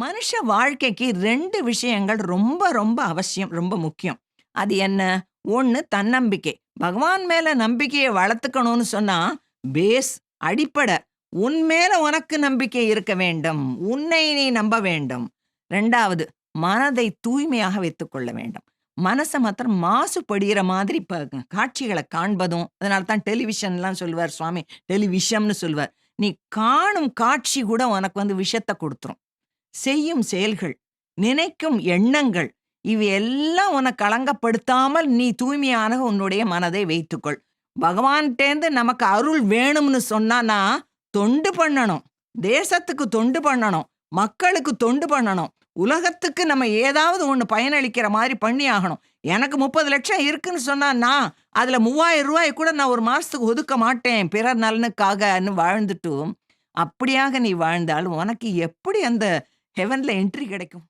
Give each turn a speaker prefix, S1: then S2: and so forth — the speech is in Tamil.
S1: மனுஷ வாழ்க்கைக்கு 2 விஷயங்கள் ரொம்ப ரொம்ப அவசியம், ரொம்ப முக்கியம். அது என்ன? 1 தன்னம்பிக்கை. பகவான் மேல நம்பிக்கைய வளர்த்துக்கணும்னு சொன்னா, பேஸ் அடிப்படை. உன் மேல உனக்கு நம்பிக்கை இருக்க வேண்டும். உன்னை நீ நம்ப வேண்டும். 2வது மனதை தூய்மையாக வைத்துக்கொள்ள வேண்டும். மனச மாத்திரம் மாசுபடுகிற மாதிரி காட்சிகள காண்பதும், அதனால தான் டெலிவிஷன்லாம் சொல்லுவார் சுவாமி. டெலிவிஷம்னு சொல்லுவார். நீ காணும் காட்சி கூட உனக்கு விஷத்த குடுத்துரும். செய்யும் செயல்கள், நினைக்கும் எண்ணங்கள், இவை எல்லாம் உன்னை களங்கப்படுத்தாமல் நீ தூய்மையான உன்னுடைய மனதை வைத்துக்கொள். பகவான்ட்டேந்து நமக்கு அருள் வேணும்னு சொன்னானா, தொண்டு பண்ணணும். தேசத்துக்கு தொண்டு பண்ணணும். மக்களுக்கு தொண்டு பண்ணணும். உலகத்துக்கு நம்ம ஏதாவது ஒண்ணு பயனளிக்கிற மாரி பண்ணி ஆகணும். எனக்கு 30 லட்சம் இருக்குன்னு சொன்னா, நான் அதுல ரூ. 3000 கூட நான் ஒரு மாசத்துக்கு ஒதுக்க மாட்டேன். பிறர் நலனுக்காகன்னு வாழ்ந்துட்டு, அப்படியாக நீ வாழ்ந்தால் உனக்கு எப்படி அந்த ஹெவன்ல என்ட்ரி கிடைக்கும்?